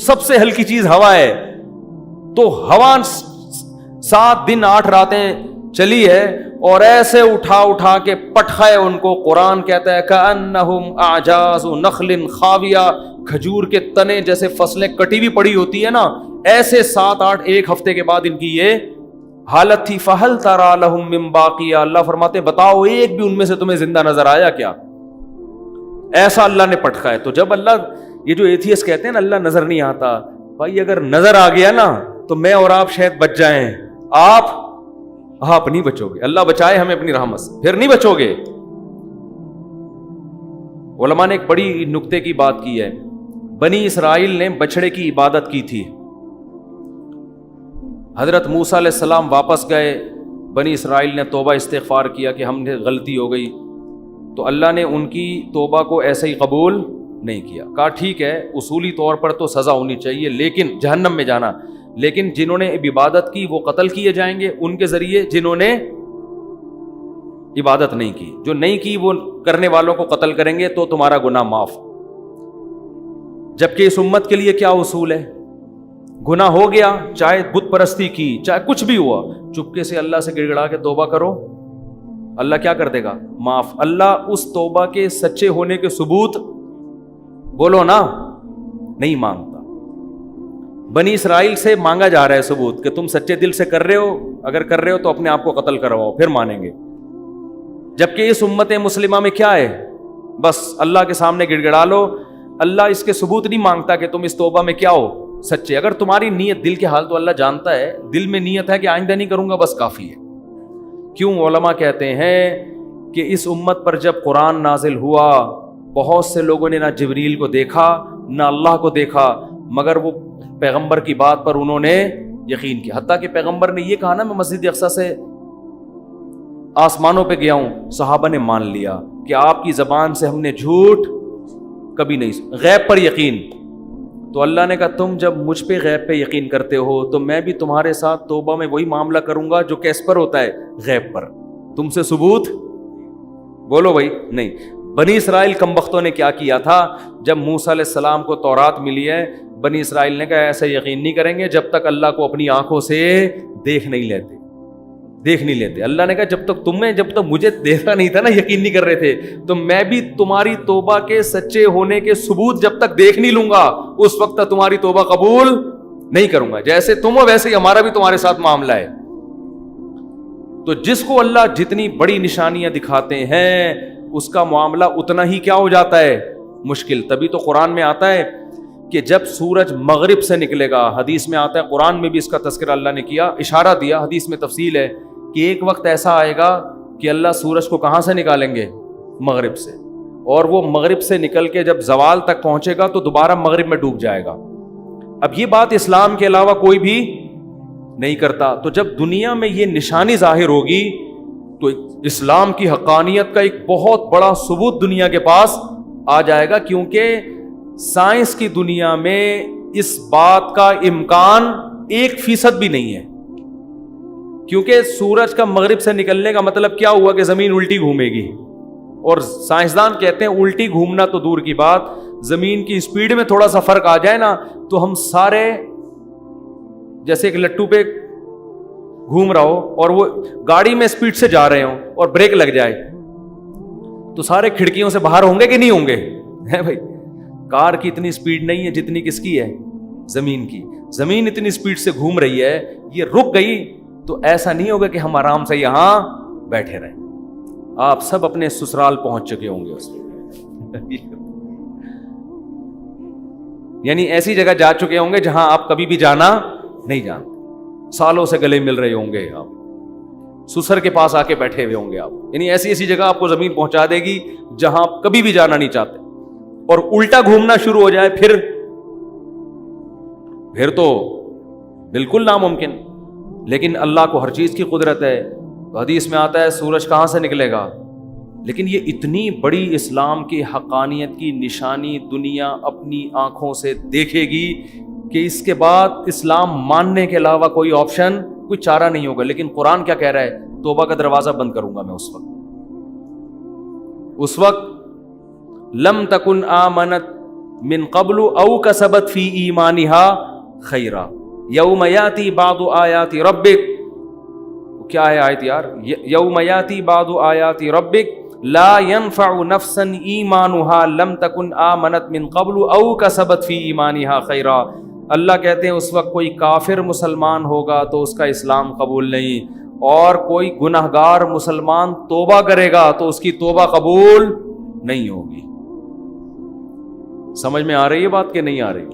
سب سے ہلکی چیز ہوا ہے. تو ہوا 7 دن 8 راتیں چلی ہے اور ایسے اٹھا کے پٹھا ہے ان کو. قرآن کہتا ہے کأنہم اعجاز نخل خاویہ, کھجور کے تنے جیسے فصلیں کٹی ہوئی پڑی ہوتی ہے نا, ایسے 7-8 ایک ہفتے کے بعد ان کی یہ حالت تھی. فہل تری لہم من باقیہ, اللہ فرماتے بتاؤ ایک بھی ان میں سے تمہیں زندہ نظر آیا کیا؟ ایسا اللہ نے پٹکا ہے. تو جب اللہ, یہ جو ایتھیسٹ کہتے ہیں نا اللہ نظر نہیں آتا, بھائی اگر نظر آ گیا نا تو میں اور آپ شاید بچ جائیں, آپ نہیں بچو گے. اللہ بچائے ہمیں اپنی رحمت سے, پھر نہیں بچو گے. علماء نے ایک بڑی نکتے کی بات کی ہے. بنی اسرائیل نے بچڑے کی عبادت کی تھی. حضرت موسیٰ علیہ السلام واپس گئے, بنی اسرائیل نے توبہ استغفار کیا کہ ہم نے غلطی ہو گئی, تو اللہ نے ان کی توبہ کو ایسے ہی قبول نہیں کیا. کہا ٹھیک ہے اصولی طور پر تو سزا ہونی چاہیے, لیکن جہنم میں جانا, لیکن جنہوں نے عبادت کی وہ قتل کیے جائیں گے ان کے ذریعے, جنہوں نے عبادت نہیں کی, جو نہیں کی وہ کرنے والوں کو قتل کریں گے تو تمہارا گناہ معاف. جبکہ اس امت کے لیے کیا اصول ہے؟ گناہ ہو گیا, چاہے بت پرستی کی, چاہے کچھ بھی ہوا, چپکے سے اللہ سے گڑ گڑا کے توبہ کرو, اللہ کیا کر دے گا؟ معاف. اللہ اس توبہ کے سچے ہونے کے ثبوت بولو نا نہیں مانگتا. بنی اسرائیل سے مانگا جا رہا ہے ثبوت کہ تم سچے دل سے کر رہے ہو, اگر کر رہے ہو تو اپنے آپ کو قتل کرواؤ پھر مانیں گے. جبکہ اس امت مسلمہ میں کیا ہے؟ بس اللہ کے سامنے گڑ گڑا لو, اللہ اس کے ثبوت نہیں مانگتا کہ تم اس توبہ میں کیا ہو سچے. اگر تمہاری نیت, دل کے حال تو اللہ جانتا ہے, دل میں نیت ہے کہ آئندہ نہیں کروں گا بس کافی ہے. کیوں علماء کہتے ہیں کہ اس امت پر جب قرآن نازل ہوا بہت سے لوگوں نے نہ جبریل کو دیکھا نہ اللہ کو دیکھا, مگر وہ پیغمبر کی بات پر انہوں نے یقین کیا. حتیٰ کہ پیغمبر نے یہ کہا نا میں مسجد اقصیٰ سے آسمانوں پہ گیا ہوں, صحابہ نے مان لیا کہ آپ کی زبان سے ہم نے جھوٹ کبھی نہیں. غیب پر یقین, تو اللہ نے کہا تم جب مجھ پہ غیب پہ یقین کرتے ہو تو میں بھی تمہارے ساتھ توبہ میں وہی معاملہ کروں گا جو کیس پر ہوتا ہے, غیب پر. تم سے ثبوت بولو بھائی نہیں. بنی اسرائیل کمبختوں نے کیا کیا تھا, جب موسیٰ علیہ السلام کو تورات ملی ہے, بنی اسرائیل نے کہا ایسا یقین نہیں کریں گے جب تک اللہ کو اپنی آنکھوں سے دیکھ نہیں لیتے. اللہ نے کہا جب تک مجھے دیکھا نہیں تھا نا, یقین نہیں کر رہے تھے, تو میں بھی تمہاری توبہ کے سچے ہونے کے ثبوت جب تک دیکھ نہیں لوں گا اس وقت تک تمہاری توبہ قبول نہیں کروں گا. جیسے تم ہو ویسے ہی ہمارا بھی تمہارے ساتھ معاملہ ہے. تو جس کو اللہ جتنی بڑی نشانیاں دکھاتے ہیں اس کا معاملہ اتنا ہی کیا ہو جاتا ہے مشکل. تبھی تو قرآن میں آتا ہے کہ جب سورج مغرب سے نکلے گا, حدیث میں آتا ہے, قرآن میں بھی اس کا تذکرہ اللہ نے کیا, اشارہ دیا, حدیث میں تفصیل ہے کہ ایک وقت ایسا آئے گا کہ اللہ سورج کو کہاں سے نکالیں گے؟ مغرب سے. اور وہ مغرب سے نکل کے جب زوال تک پہنچے گا تو دوبارہ مغرب میں ڈوب جائے گا. اب یہ بات اسلام کے علاوہ کوئی بھی نہیں کرتا. تو جب دنیا میں یہ نشانی ظاہر ہوگی تو اسلام کی حقانیت کا ایک بہت بڑا ثبوت دنیا کے پاس آ جائے گا, کیونکہ سائنس کی دنیا میں اس بات کا امکان 1% بھی نہیں ہے. کیونکہ سورج کا مغرب سے نکلنے کا مطلب کیا ہوا کہ زمین الٹی گھومے گی, اور سائنسدان کہتے ہیں الٹی گھومنا تو دور کی بات, زمین کی سپیڈ میں تھوڑا سا فرق آ جائے نا تو ہم سارے جیسے ایک لٹو پہ گھوم رہا ہو اور وہ گاڑی میں سپیڈ سے جا رہے ہوں اور بریک لگ جائے تو سارے کھڑکیوں سے باہر ہوں گے کہ نہیں ہوں گے؟ ہے بھائی, کار کی اتنی سپیڈ نہیں ہے جتنی کس کی ہے, زمین کی. زمین اتنی سپیڈ سے گھوم رہی ہے, یہ رک گئی تو ایسا نہیں ہوگا کہ ہم آرام سے یہاں بیٹھے رہیں. آپ سب اپنے سسرال پہنچ چکے ہوں گے اس میں یعنی ایسی جگہ جا چکے ہوں گے جہاں آپ کبھی بھی جانا نہیں جانتے, سالوں سے گلے مل رہے ہوں گے, آپ سسر کے پاس آ کے بیٹھے ہوئے ہوں گے آپ. یعنی ایسی ایسی جگہ آپ کو زمین پہنچا دے گی جہاں آپ کبھی بھی جانا نہیں چاہتے, اور الٹا گھومنا شروع ہو جائے پھر تو بالکل ناممکن. لیکن اللہ کو ہر چیز کی قدرت ہے. حدیث میں آتا ہے سورج کہاں سے نکلے گا, لیکن یہ اتنی بڑی اسلام کی حقانیت کی نشانی دنیا اپنی آنکھوں سے دیکھے گی کہ اس کے بعد اسلام ماننے کے علاوہ کوئی آپشن, کوئی چارہ نہیں ہوگا. لیکن قرآن کیا کہہ رہا ہے؟ توبہ کا دروازہ بند کروں گا میں اس وقت لم تکن آمنت من قبل او کسبت فی ایمانہا خیرا یوم یاتی بعض آیات ربک، کیا ہے آیت یار، یوم یاتی بعض آیات ربک لا ينفع نفسا ایمانها لم تکن آمنت من قبل او کسبت فی ایمانہا خیرا۔ اللہ کہتے ہیں اس وقت کوئی کافر مسلمان ہوگا تو اس کا اسلام قبول نہیں، اور کوئی گناہگار مسلمان توبہ کرے گا تو اس کی توبہ قبول نہیں ہوگی۔ سمجھ میں آ رہی ہے بات کہ نہیں آ رہی؟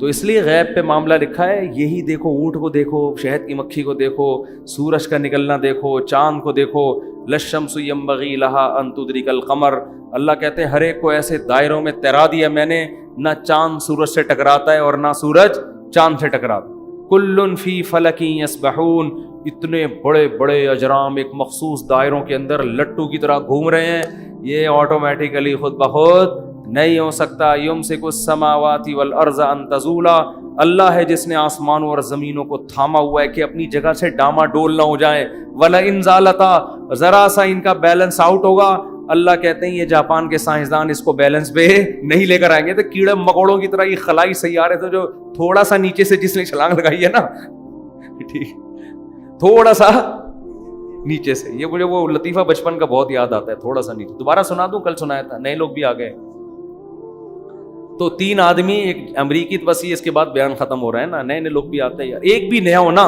تو اس لیے غیب پہ معاملہ لکھا ہے، یہی دیکھو، اونٹ کو دیکھو، شہد کی مکھی کو دیکھو، سورج کا نکلنا دیکھو، چاند کو دیکھو، للشمس ينبغي لها ان تدرك القمر، اللہ کہتے ہیں ہر ایک کو ایسے دائروں میں تیرا دیا میں نے، نہ چاند سورج سے ٹکراتا ہے اور نہ سورج چاند سے ٹکراتا، کل فی فلک یسبحون، اتنے بڑے بڑے اجرام ایک مخصوص دائروں کے اندر لٹو کی طرح گھوم رہے ہیں، یہ آٹومیٹیکلی خود بخود نہیں ہو سکتا۔ یمسک السماوات والارض ان تزولا، اللہ ہے جس نے آسمانوں اور زمینوں کو تھاما ہوا ہے کہ اپنی جگہ سے ڈاما ڈول نہ ہو جائیں، وَلَئِن زَالَتَا، ذرا سا ان کا بیلنس آؤٹ ہوگا، اللہ کہتے ہیں یہ جاپان کے سائنسدان اس کو بیلنس پہ نہیں لے کر آئیں گے، تو کیڑے مکوڑوں کی طرح یہ خلائی سیارے تھے جو تھوڑا سا نیچے سے جس نے چھلانگ لگائی ہے نا، ٹھیک، تھوڑا سا نیچے سے، یہ مجھے وہ لطیفہ بچپن کا بہت یاد آتا ہے، تھوڑا سا نیچے، دوبارہ سنا دوں، کل سنایا تھا، نئے لوگ بھی آ گئے۔ تو 3 آدمی، ایک امریکی وسیع، اس کے بعد بیان ختم ہو رہا ہے نا، نئے نئے لوگ بھی آتے ہیں یار، ایک بھی نیا ہو نا،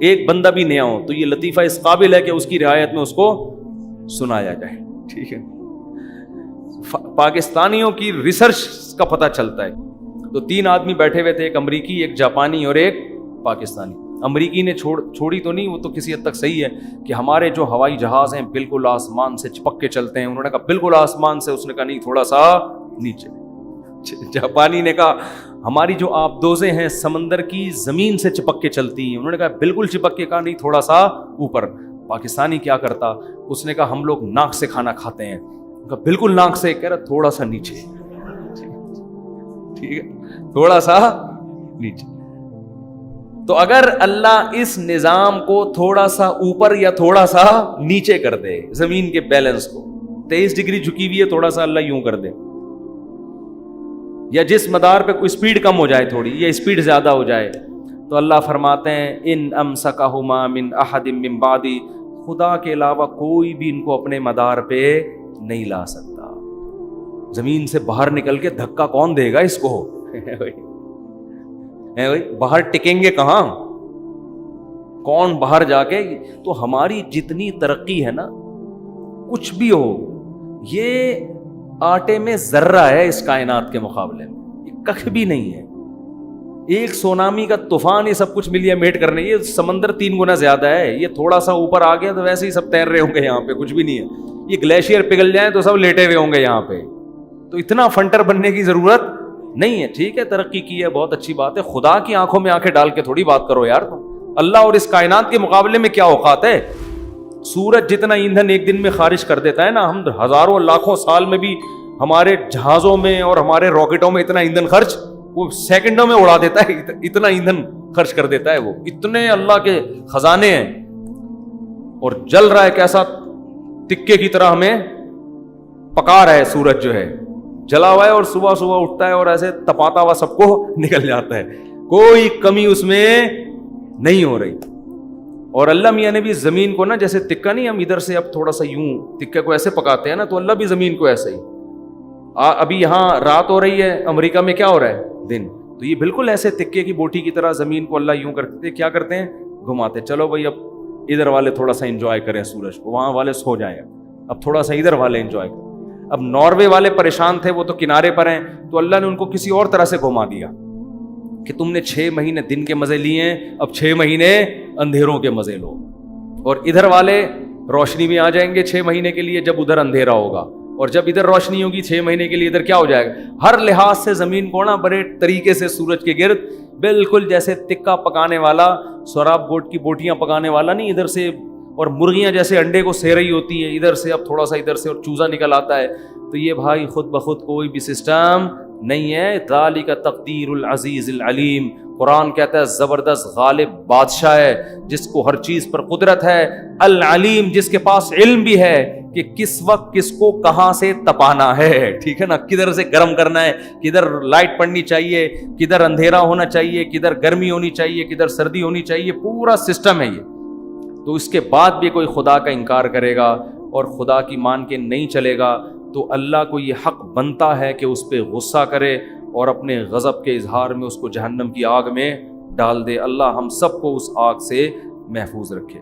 ایک بندہ بھی نیا ہو تو یہ لطیفہ اس قابل ہے کہ اس کی رعایت میں اس کو سنایا جائے، ٹھیک ہے۔ پاکستانیوں کی ریسرچ کا پتہ چلتا ہے۔ تو 3 آدمی بیٹھے ہوئے تھے، ایک امریکی، ایک جاپانی اور ایک پاکستانی۔ امریکی نے چھوڑی تو نہیں، وہ تو کسی حد تک صحیح ہے کہ ہمارے جو ہوائی جہاز ہیں بالکل آسمان سے چپک کے چلتے ہیں، انہوں نے کہا بالکل آسمان سے، اس نے کہا نہیں تھوڑا سا نیچے۔ جاپانی نے کہا ہماری جو آبدوزیں ہیں سمندر کی زمین سے چپک کے چلتی ہیں، انہوں نے کہا بالکل چپک کے، کہا نہیں تھوڑا سا اوپر۔ پاکستانی کیا کرتا، اس نے کہا ہم لوگ ناک سے کھانا کھاتے ہیں، کہا بالکل ناک سے، کہہ رہا تھوڑا سا نیچے، ٹھیک ہے، تھوڑا سا نیچے۔ تو اگر اللہ اس نظام کو تھوڑا سا اوپر یا تھوڑا سا نیچے کر دے، زمین کے بیلنس کو 23 ڈگری جھکی ہوئی ہے، تھوڑا سا اللہ یوں کر دے، یا جس مدار پہ کوئی اسپیڈ کم ہو جائے تھوڑی، یا اسپیڈ زیادہ ہو جائے، تو اللہ فرماتے ہیں ان امسکہما من احد من بعدی، خدا کے علاوہ کوئی بھی ان کو اپنے مدار پہ نہیں لا سکتا۔ زمین سے باہر نکل کے دھکا کون دے گا اس کو؟ باہر ٹکیں گے کہاں؟ کون باہر جا کے؟ تو ہماری جتنی ترقی ہے نا، کچھ بھی ہو، یہ آٹے میں ذرہ ہے اس کائنات کے مقابلے میں، یہ کخ بھی نہیں ہے۔ ایک سونامی کا طوفان یہ سب کچھ ملیا میٹ کرنے، یہ سمندر 3 گنا زیادہ ہے، یہ تھوڑا سا اوپر آ گیا تو ویسے ہی سب تیر رہے ہوں گے یہاں پہ، کچھ بھی نہیں ہے۔ یہ گلیشیئر پگھل جائیں تو سب لیٹے ہوئے ہوں گے یہاں پہ، تو اتنا فنٹر بننے کی ضرورت نہیں ہے۔ ٹھیک ہے ترقی کی ہے، بہت اچھی بات ہے، خدا کی آنکھوں میں آنکھیں ڈال کے تھوڑی بات کرو یار تم، اللہ اور اس کائنات کے مقابلے میں کیا اوقات ہے؟ سورج جتنا ایندھن ایک دن میں خارج کر دیتا ہے نا، ہم ہزاروں لاکھوں سال میں بھی ہمارے جہازوں میں اور ہمارے راکٹوں میں اتنا ایندھن خرچ، وہ سیکنڈوں میں اڑا دیتا ہے، اتنا ایندھن خرچ کر دیتا ہے وہ، اتنے اللہ کے خزانے ہیں، اور جل رہا ہے کیسا تکے کی طرح، ہمیں پکا رہا ہے سورج جو ہے، جلا ہوا ہے، اور صبح صبح اٹھتا ہے اور ایسے تپاتا ہوا سب کو نکل جاتا ہے، کوئی کمی اس میں نہیں ہو رہی۔ اور اللہ میاں نے بھی زمین کو نا، جیسے تکا نہیں ہم ادھر سے اب تھوڑا سا یوں تکے کو ایسے پکاتے ہیں نا، تو اللہ بھی زمین کو ایسے ہی، ابھی یہاں رات ہو رہی ہے، امریکہ میں کیا ہو رہا ہے؟ دن، تو یہ بالکل ایسے تکے کی بوٹی کی طرح زمین کو اللہ یوں کرتے، کیا کرتے ہیں؟ گھماتے، چلو بھائی اب ادھر والے تھوڑا سا انجوائے کریں سورج کو، وہاں والے سو جائیں، اب تھوڑا سا ادھر والے انجوائے کریں۔ اب ناروے والے پریشان تھے، وہ تو کنارے پر ہیں، تو اللہ نے ان کو کسی اور طرح سے گھما دیا کہ تم نے 6 مہینے دن کے مزے لیے ہیں، اب 6 مہینے اندھیروں کے مزے لو، اور ادھر والے روشنی میں آ جائیں گے 6 مہینے کے لیے جب ادھر اندھیرا ہوگا، اور جب ادھر روشنی ہوگی 6 مہینے کے لیے ادھر کیا ہو جائے گا۔ ہر لحاظ سے زمین کو نا بڑے طریقے سے سورج کے گرد بالکل جیسے تکا پکانے والا، سوراب گوٹ کی بوٹیاں پکانے والا نہیں، ادھر سے، اور مرغیاں جیسے انڈے کو سے رہی ہوتی ہیں ادھر سے، اب تھوڑا سا ادھر سے اور چوزا نکل آتا ہے، تو یہ بھائی خود بخود کوئی بھی سسٹم نہیں ہے۔ ذالک تقدیر العزیز العلیم، قرآن کہتا ہے زبردست غالب بادشاہ ہے جس کو ہر چیز پر قدرت ہے، العلیم جس کے پاس علم بھی ہے کہ کس وقت کس کو کہاں سے تپانا ہے، ٹھیک ہے نا، کدھر سے گرم کرنا ہے، کدھر لائٹ پڑنی چاہیے، کدھر اندھیرا ہونا چاہیے، کدھر گرمی ہونی چاہیے، کدھر سردی ہونی چاہیے، پورا سسٹم ہے یہ. تو اس کے بعد بھی کوئی خدا کا انکار کرے گا اور خدا کی مان کے نہیں چلے گا تو اللہ کو یہ حق بنتا ہے کہ اس پہ غصہ کرے اور اپنے غضب کے اظہار میں اس کو جہنم کی آگ میں ڈال دے. اللہ ہم سب کو اس آگ سے محفوظ رکھے.